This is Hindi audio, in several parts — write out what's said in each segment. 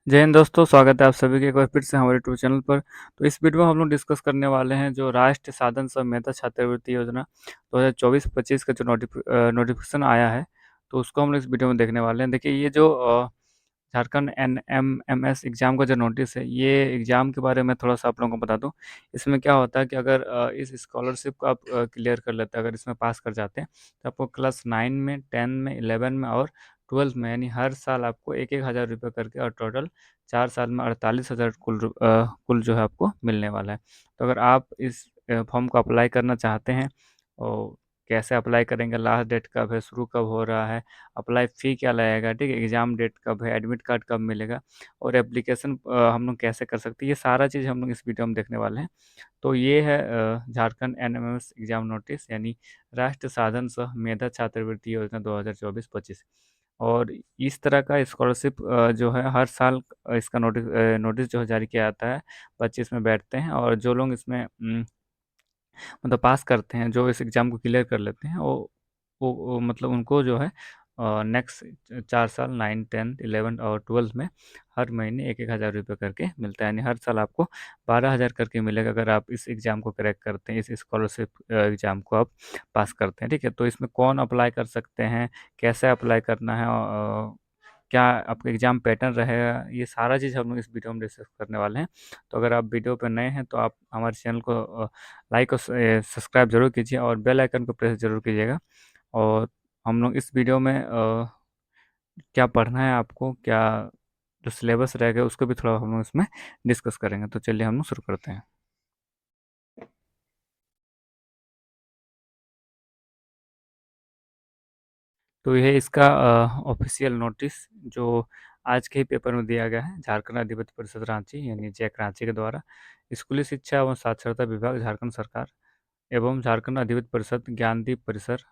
जय हिंद दोस्तों, स्वागत है आप सभी का एक बार फिर से हमारे यूट्यूब चैनल पर। तो इस वीडियो में हम लोग डिस्कस करने वाले हैं जो राष्ट्रीय साधन सह मेधा छात्रवृत्ति योजना 2024-25 का जो नोटिफिकेशन आया है, तो उसको हम लोग इस वीडियो में देखने वाले हैं। देखिए, ये जो झारखंड NMMS एग्ज़ाम का जो नोटिस है, ये एग्ज़ाम के बारे में थोड़ा-सा आप लोगों को बता दूँ। इसमें क्या होता है कि अगर इस स्कॉलरशिप को आप क्लियर कर लेते हैं, अगर इसमें पास कर जाते हैं, तो आपको क्लास 9 में, 10 में, 11 में और 12 में, यानी हर साल आपको 1-1 हज़ार रुपये करके और टोटल 4 साल में 48,000 कुल जो है आपको मिलने वाला है। तो अगर आप इस फॉर्म को अप्लाई करना चाहते हैं, और कैसे अप्लाई करेंगे, लास्ट डेट कब है, शुरू कब हो रहा है, अप्लाई फ़ी क्या लगेगा, ठीक है, एग्ज़ाम डेट कब है, एडमिट कार्ड कब मिलेगा और एप्लीकेशन हम लोग कैसे कर सकते हैं, ये सारा चीज़ हम लोग इस वीडियो में देखने वाले हैं। तो ये है झारखंड NMMS एग्ज़ाम नोटिस, यानी राष्ट्रीय साधन सह मेधा छात्रवृत्ति योजना 2024-25। और इस तरह का स्कॉलरशिप जो है हर साल इसका नोटिस जो है जारी किया जाता है। बच्चे इसमें बैठते हैं और जो लोग इसमें मतलब पास करते हैं, जो इस एग्ज़ाम को क्लियर कर लेते हैं, वो मतलब उनको जो है नेक्स्ट 4 साल 9, 10, 11 और 12 में हर महीने 1-1 हज़ार रुपये करके मिलता है। यानी हर साल आपको 12,000 करके मिलेगा अगर आप इस एग्ज़ाम को क्रैक करते हैं, इस स्कॉलरशिप एग्ज़ाम को आप पास करते हैं, ठीक है? तो इसमें कौन अप्लाई कर सकते हैं, कैसे अप्लाई करना है, क्या आपका एग्ज़ाम पैटर्न रहेगा, ये सारा चीज़ हम लोग इस वीडियो में डिस्कस करने वाले हैं। तो अगर आप वीडियो पे नए हैं तो आप हमारे चैनल को लाइक और सब्सक्राइब ज़रूर कीजिए और बेल आइकन को प्रेस ज़रूर कीजिएगा। और हम लोग इस वीडियो में क्या पढ़ना है आपको, क्या जो सिलेबस रहेगा उसको भी थोड़ा हम लोग इसमें डिस्कस करेंगे। तो चलिए हम लोग शुरू करते हैं। तो ये है इसका ऑफिशियल नोटिस जो आज के ही पेपर में दिया गया है, झारखंड अधिविद्य परिषद रांची यानी जैक रांची के द्वारा स्कूली शिक्षा एवं साक्षरता विभाग झारखंड सरकार एवं झारखंड अधिविद्य परिषद ज्ञानदीप परिसर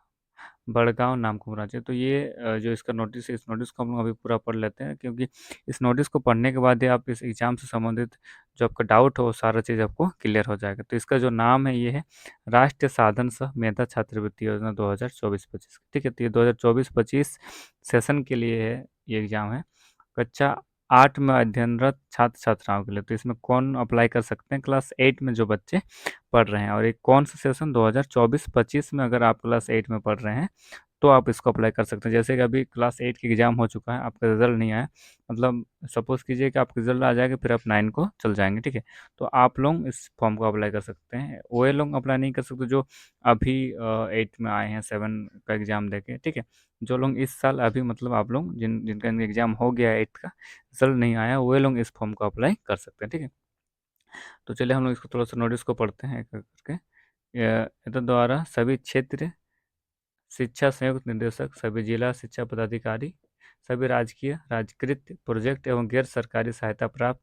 बड़गांव नामकुम राज्य। तो ये जो इसका नोटिस है, इस नोटिस को हम लोग अभी पूरा पढ़ लेते हैं, क्योंकि इस नोटिस को पढ़ने के बाद ही आप इस एग्ज़ाम से संबंधित जो आपका डाउट हो, वो सारा चीज़ आपको क्लियर हो जाएगा। तो इसका जो नाम है, ये है राष्ट्रीय साधन सह मेधा छात्रवृत्ति योजना 2024-25, ठीक है? तो ये 2024-25 सेशन के लिए है, ये एग्ज़ाम है। कक्षा 8 में अध्ययनरत छात्र-छात्राओं के लिए। तो इसमें कौन अप्लाई कर सकते हैं? क्लास 8 में जो बच्चे पढ़ रहे हैं। और ये कौन सा सेशन 2024-25 में अगर आप क्लास 8 में पढ़ रहे हैं, तो आप इसको अप्लाई कर सकते हैं। जैसे कि अभी क्लास 8 की एग्ज़ाम हो चुका है, आपका रिज़ल्ट नहीं आया, मतलब सपोज़ कीजिए कि आपका रिज़ल्ट आ जाएगा, फिर आप 9 को चल जाएँगे, ठीक है? तो आप लोग इस फॉर्म को अप्लाई कर सकते हैं। वो लोग अप्लाई नहीं कर सकते जो अभी 8 में आए हैं, 7 का एग्ज़ाम देके, ठीक है? जो लोग इस साल अभी मतलब आप लोग जिनका एग्ज़ाम हो गया है 8 का, रिज़ल्ट नहीं आया, वो लोग इस फॉर्म को अप्लाई कर सकते हैं, ठीक है? तो चलिए हम लोग इसको थोड़ा-सा नोटिस को पढ़ते हैं एक-एक करके। एतद द्वारा सभी क्षेत्र शिक्षा संयुक्त निदेशक, सभी जिला शिक्षा पदाधिकारी, सभी राजकीय, राजकृत प्रोजेक्ट एवं गैर सरकारी सहायता प्राप्त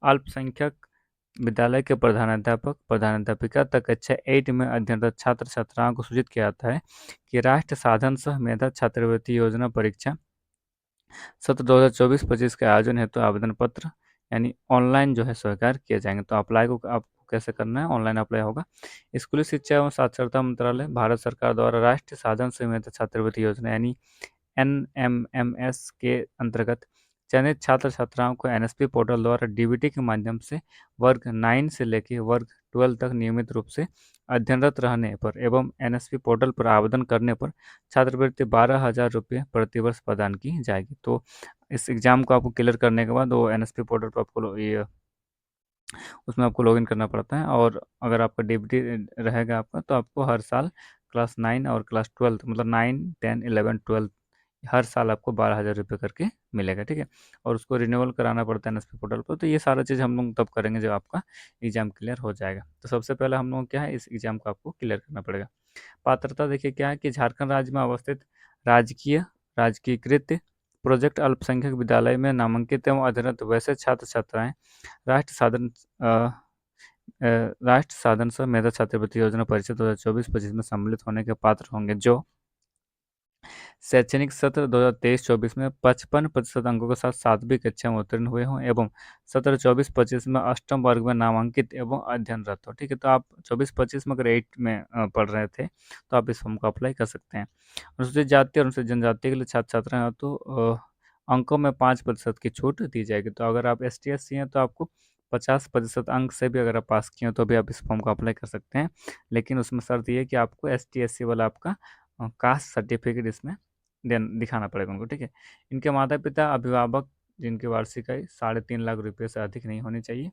अल्पसंख्यक विद्यालय के प्रधानाध्यापक, प्रधानाध्यापिका तक कक्षा 8 में अध्ययनरत छात्र छात्राओं को सूचित किया जाता है कि राष्ट्रीय साधन सह मेधा छात्रवृत्ति योजना परीक्षा सत्र 2024-25 के आयोजन हेतु आवेदन पत्र यानी ऑनलाइन जो है स्वीकार किए जाएंगे। तो अप्लाई को आपको कैसे करना है? ऑनलाइन अप्लाई होगा। स्कूली शिक्षा एवं साक्षरता मंत्रालय, भारत सरकार द्वारा राष्ट्रीय साधन सहित छात्रवृत्ति योजना यानी NMMS के अंतर्गत चयनित छात्र छात्राओं को NSP पोर्टल द्वारा DBT के माध्यम से वर्ग 9 से लेकर वर्ग 12 तक नियमित रूप से अध्ययनरत रहने पर एवं NSP पोर्टल पर आवेदन करने पर छात्रवृत्ति 12,000 रुपये प्रतिवर्ष प्रदान की जाएगी। तो इस एग्ज़ाम को आपको क्लियर करने के बाद वो NSP पोर्टल पर आपको ये उसमें आपको लॉगिन करना पड़ता है। और अगर आपका डीबीटी रहेगा आपका, तो आपको हर साल क्लास 9 और क्लास 12 मतलब 9, 10, 11, 12 हर साल आपको 12,000 रुपये करके मिलेगा, ठीक है? और उसको रिन्यूअल कराना पड़ता है एनएसपी पोर्टल पर। तो ये सारा चीज़ हम लोग तब करेंगे जब आपका एग्ज़ाम क्लियर हो जाएगा। तो सबसे पहले हम लोग क्या है, इस एग्ज़ाम को आपको क्लियर करना पड़ेगा। पात्रता देखिए क्या है कि झारखंड राज्य में अवस्थित राजकीय, राजकीयकृत प्रोजेक्ट अल्पसंख्यक विद्यालय में नामांकित एवं अध्ययनरत वैसे छात्र छात्राएं राष्ट्र साधन राष्ट्र साधन सह मेधा छात्रवृत्ति योजना परीक्षा 2024-25 में सम्मिलित होने के पात्र होंगे जो शैक्षणिक सत्र 2023-24 में 55% अंकों के साथ 7वीं कक्षा में उत्तीर्ण हुए हों एवं सत्र 24-25 में अष्टम वर्ग में नामांकित एवं अध्ययनरत हो, ठीक है? तो आप 24-25 में अगर 8 में पढ़ रहे थे, तो आप इस फॉर्म को अप्लाई कर सकते हैं। अनुसूचित जाति और अनुसूचित जनजाति के लिए छात्र छात्राएं हो तो अंकों में 5% की छूट दी जाएगी। तो अगर आप ST/SC हैं तो आपको 50% अंक से भी अगर आप पास किए हो तो भी आप इस फॉर्म को अप्लाई कर सकते हैं। लेकिन उसमें शर्त ये है कि आपको ST/SC वाला आपका कास्ट सर्टिफिकेट इसमें दिखाना पड़ेगा उनको, ठीक है। इनके माता पिता अभिभावक जिनकी वार्षिक आय 3.5 लाख रुपये से अधिक नहीं होनी चाहिए।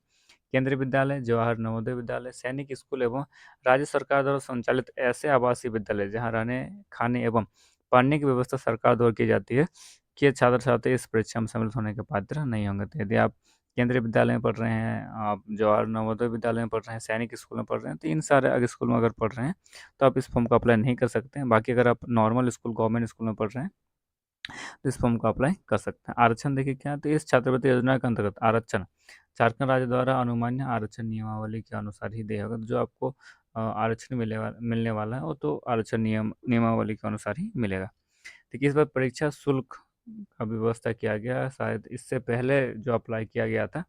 केंद्रीय विद्यालय, जवाहर नवोदय विद्यालय, सैनिक स्कूल एवं राज्य सरकार द्वारा संचालित ऐसे आवासीय विद्यालय जहां रहने, खाने एवं पढ़ने की व्यवस्था सरकार द्वारा की जाती है कि छात्र छात्री इस परीक्षा में सम्मिलित होने के पात्र नहीं होंगे। तो यदि आप केंद्रीय विद्यालय में पढ़ रहे हैं, आप जवाहर नवोदय विद्यालय में पढ़ रहे हैं, सैनिक स्कूल में पढ़ रहे हैं, तो इन सारे अगर स्कूल में अगर पढ़ रहे हैं तो आप इस फॉर्म को अप्लाई नहीं कर सकते हैं। बाकी अगर आप नॉर्मल स्कूल, गवर्नमेंट स्कूल में पढ़ रहे हैं तो इस फॉर्म को अप्लाई कर सकते हैं। आरक्षण देखिए क्या है, तो इस छात्रवृत्ति योजना के अंतर्गत आरक्षण झारखंड राज्य द्वारा अनुमान्य आरक्षण नियमावली के अनुसार ही दिया होगा। तो जो आपको आरक्षण मिलने वाला है वो तो आरक्षण नियमावली के अनुसार ही मिलेगा। देखिए इस बार परीक्षा शुल्क का व्यवस्था किया गया, शायद इससे पहले जो अप्लाई किया गया था,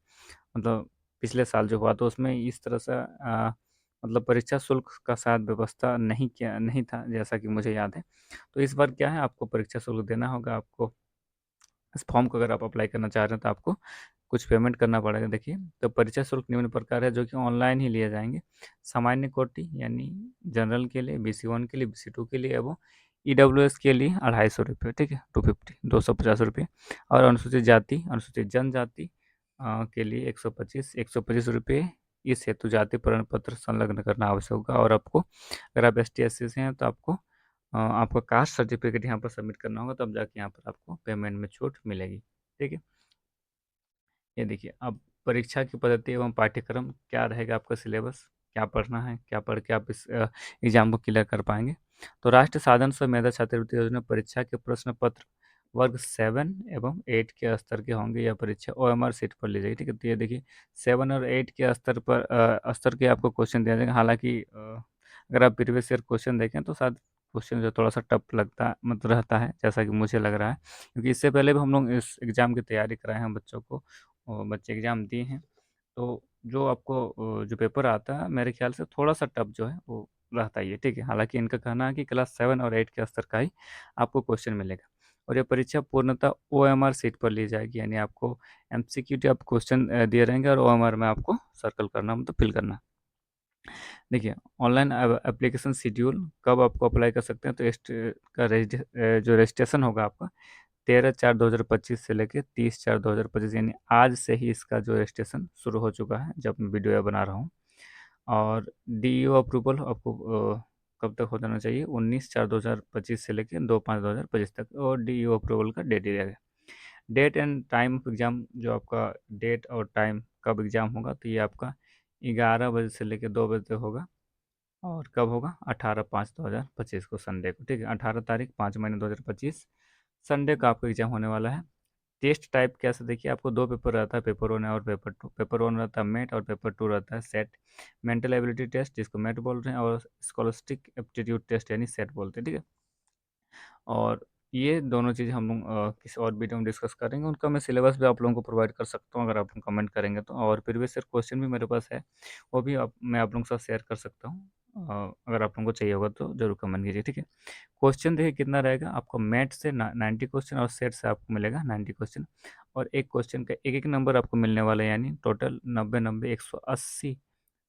मतलब पिछले साल जो हुआ तो उसमें इस तरह से मतलब परीक्षा शुल्क का शायद व्यवस्था नहीं था, जैसा कि मुझे याद है। तो इस बार क्या है, आपको परीक्षा शुल्क देना होगा। आपको इस फॉर्म को अगर आप अप्लाई करना चाह रहे हैं तो आपको कुछ पेमेंट करना पड़ेगा। देखिए तो परीक्षा शुल्क निम्न प्रकार है जो कि ऑनलाइन ही लिए जाएंगे। सामान्य कोटि यानी जनरल के लिए, BC1 के लिए, BC2 के लिए एवं EWS के लिए 250 रुपये, ठीक है, 250 और अनुसूचित जाति, अनुसूचित जनजाति के लिए 125 रुपये। इस हेतु जाति प्रमाण पत्र संलग्न करना आवश्यक होगा। और आपको अगर आप ST/SC से हैं तो आपको आपका कास्ट सर्टिफिकेट यहाँ पर सबमिट करना होगा, तब जाके यहाँ पर आपको पेमेंट में छूट मिलेगी, ठीक है। ये देखिए अब परीक्षा की पद्धति एवं पाठ्यक्रम क्या रहेगा, आपका सिलेबस क्या पढ़ना है, क्या पढ़ के आप इस एग्जाम को क्लियर कर पाएंगे। तो राष्ट्रीय साधन स्व मेधा छात्रवृत्ति योजना परीक्षा के प्रश्न पत्र वर्ग 7 एवं 8 के स्तर के होंगे। यह परीक्षा OMR सीट पर ली जाएगी, ठीक है। तो ये देखिए 7 और 8 के स्तर पर स्तर के आपको क्वेश्चन दिया जाएगा। हालांकि अगर आप प्रीवियस ईयर क्वेश्चन देखें तो शायद क्वेश्चन जो थोड़ा सा टफ लगता मतलब रहता है, जैसा कि मुझे लग रहा है, क्योंकि इससे पहले भी हम लोग इस एग्ज़ाम की तैयारी कराए हैं बच्चों को, और बच्चे एग्ज़ाम दिए हैं। तो जो आपको जो पेपर आता है मेरे ख्याल से थोड़ा सा टफ जो है वो रहता ही है, ठीक है। हालांकि इनका कहना है कि क्लास 7 और 8 के स्तर का ही आपको क्वेश्चन मिलेगा। और ये परीक्षा पूर्णतः OMR सीट पर ली जाएगी, यानी आपको MCQ आप क्वेश्चन दिए रहेंगे और OMR में आपको सर्कल करना, मतलब फिल करना। देखिए ऑनलाइन एप्लीकेशन शेड्यूल कब आपको अप्लाई कर सकते हैं, तो जो रजिस्ट्रेशन होगा आपका 13/4/2025 से लेकर 30/4/2025, यानी आज से ही इसका जो रजिस्ट्रेशन शुरू हो चुका है जब मैं वीडियो बना रहा हूँ। और DEO अप्रूवल आपको कब तक हो जाना चाहिए, 19/4/2025 से लेकर 2/5/2025 तक, और DEO अप्रूवल का डेट दिया गया। Date and time of exam, जो आपका डेट और टाइम कब एग्ज़ाम होगा, तो ये आपका 11 बजे से लेकर 2 बजे तक होगा। और कब होगा, 18/5/2025 को, संडे को, ठीक है। 18 तारीख 5 महीने 2025 संडे का आपका एग्जाम होने वाला है। टेस्ट टाइप कैसे, देखिए आपको दो पेपर रहता है, पेपर 1 और पेपर 2। पेपर 1 रहता है मेट और पेपर 2 रहता है सेट, मेंटल एबिलिटी टेस्ट जिसको मेट बोल रहे हैं, और स्कॉलस्टिक एप्टीट्यूड टेस्ट यानी सेट बोलते हैं, ठीक है। और ये दोनों चीज़ हम लोग किसी और वीडियो में डिस्कस करेंगे। उनका मैं सिलेबस भी आप लोगों को प्रोवाइड कर सकता हूँ अगर आप कमेंट करेंगे तो, और प्रीवियस ईयर क्वेश्चन भी मेरे पास है, वो भी मैं आप लोगों के साथ शेयर कर सकता हूँ। अगर आप लोगों को चाहिए होगा तो ज़रूर कमेंट कीजिए, ठीक है। क्वेश्चन देखिए कितना रहेगा, आपको मैथ से 90 क्वेश्चन और सेट से आपको मिलेगा 90 क्वेश्चन, और एक क्वेश्चन का एक एक नंबर आपको मिलने वाला है, यानी टोटल 90 90 180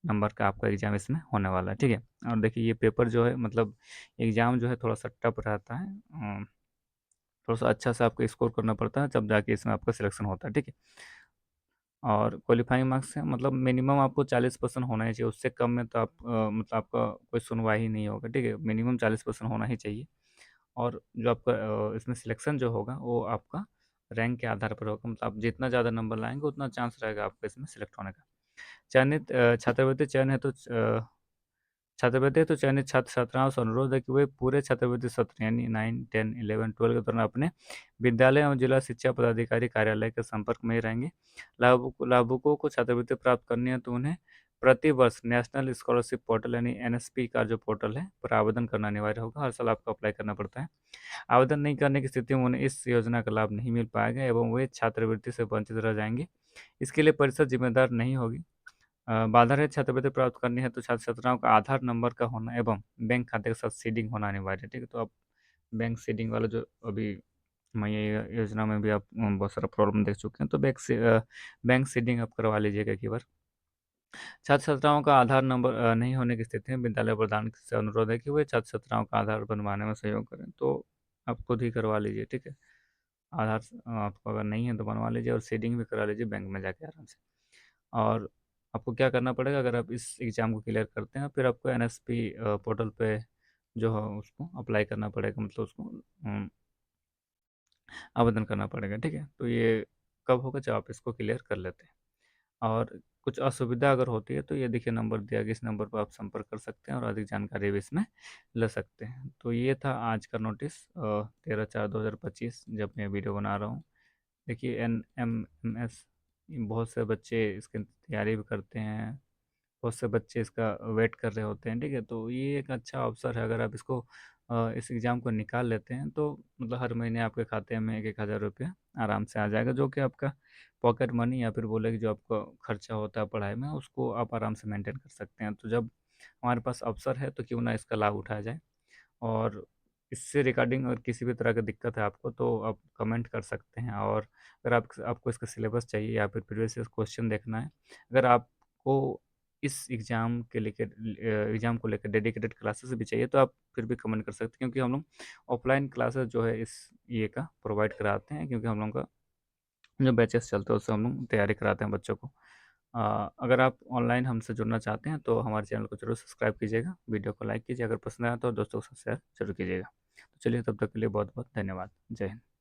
नंबर का आपका एग्ज़ाम इसमें होने वाला है, ठीक है। और देखिए ये पेपर जो है, मतलब एग्ज़ाम जो है थोड़ा सा टफ रहता है, थोड़ा सा अच्छा से आपको स्कोर करना पड़ता है तब जाके इसमें आपका सिलेक्शन होता है, ठीक है। और क्वालिफाइंग मार्क्स है, मतलब मिनिमम आपको 40% होना ही चाहिए, उससे कम में तो आप मतलब आपका कोई सुनवाई ही नहीं होगा, ठीक है। मिनिमम 40% होना ही चाहिए। और जो आपका इसमें सिलेक्शन जो होगा वो आपका रैंक के आधार पर होगा, मतलब आप जितना ज़्यादा नंबर लाएंगे उतना चांस रहेगा आपका इसमें सिलेक्ट होने का। चयनित छात्रवृत्ति चयन है तो छात्रवृत्ति तो चयनित छात्र छात्राओं से अनुरोध है कि वे पूरे छात्रवृत्ति सत्र यानी 9, 10, 11, 12 के दौरान अपने विद्यालय एवं जिला शिक्षा पदाधिकारी कार्यालय के संपर्क में ही रहेंगे। लाभुकों को छात्रवृत्ति प्राप्त करनी है तो उन्हें प्रति वर्ष नेशनल स्कॉलरशिप पोर्टल यानी NSP का जो पोर्टल है पर आवेदन करना अनिवार्य होगा। हर साल आपको अप्लाई करना पड़ता है। आवेदन नहीं करने की स्थिति में उन्हें इस योजना का लाभ नहीं मिल पाएगा एवं वे छात्रवृत्ति से वंचित रह जाएंगे। इसके लिए परिषद जिम्मेदार नहीं होगी। बाधा रहित छात्रवृत्ति प्राप्त करनी है तो छात्र छात्राओं का आधार नंबर का होना एवं बैंक खाते के साथ सीडिंग होना अनिवार्य है, ठीक है। तो आप बैंक सीडिंग वाला जो अभी मैं ये योजना में भी आप बहुत सारा प्रॉब्लम देख चुके हैं। तो बैंक सीडिंग आप करवा लीजिएगा एक ही बार। छात्र-छात्राओं का आधार नंबर नहीं होने की स्थिति में विद्यालय प्रदान से अनुरोध है कि वे छात्र-छात्राओं का आधार बनवाने में सहयोग करें। तो आप खुद ही करवा लीजिए, ठीक है? आधार आपको अगर नहीं है तो बनवा लीजिए और सीडिंग भी करा लीजिए बैंक में जाके आराम से। और आपको क्या करना पड़ेगा अगर आप इस एग्ज़ाम को क्लियर करते हैं, फिर आपको एनएसपी पोर्टल पे जो है उसको अप्लाई करना पड़ेगा, मतलब उसको आवेदन करना पड़ेगा, ठीक है? तो ये कब होगा जब आप इसको क्लियर कर लेते हैं। और कुछ असुविधा अगर होती है तो ये देखिए नंबर दिया गया, इस नंबर पर आप संपर्क कर सकते हैं और अधिक जानकारी भी इसमें ले सकते हैं। तो ये था आज का नोटिस 13/4/2025 जब मैं वीडियो बना रहा हूँ। देखिए एनएमएमएस बहुत से बच्चे इसकी तैयारी भी करते हैं, बहुत से बच्चे इसका वेट कर रहे होते हैं, ठीक है? तो ये एक अच्छा अवसर है, अगर आप इसको इस एग्ज़ाम को निकाल लेते हैं तो मतलब हर महीने आपके खाते में 1-1 हज़ार रुपया आराम से आ जाएगा, जो कि आपका पॉकेट मनी या फिर बोले कि जो आपका खर्चा होता है पढ़ाई में, उसको आप आराम से मेंटेन कर सकते हैं। तो जब हमारे पास अवसर है तो क्यों ना इसका लाभ उठाया जाए। और इससे रिगार्डिंग अगर किसी भी तरह की दिक्कत है आपको तो आप कमेंट कर सकते हैं। और अगर आपको इसका सिलेबस चाहिए या फिर प्रीवियस ईयर क्वेश्चन देखना है, अगर आपको इस एग्ज़ाम को लेकर डेडिकेटेड क्लासेस भी चाहिए तो आप फिर भी कमेंट कर सकते हैं, क्योंकि हम लोग ऑफलाइन क्लासेस जो है इस ये का प्रोवाइड कराते हैं, क्योंकि हम लोग का जो बैचेस चलते हैं उससे हम लोग तैयारी कराते हैं बच्चों को। अगर आप ऑनलाइन हमसे जुड़ना चाहते हैं तो हमारे चैनल को ज़रूर सब्सक्राइब कीजिएगा, वीडियो को लाइक कीजिए, अगर पसंद आया तो दोस्तों के साथ शेयर ज़रूर कीजिएगा। तो चलिए तब तक के लिए बहुत बहुत धन्यवाद। जय हिंद।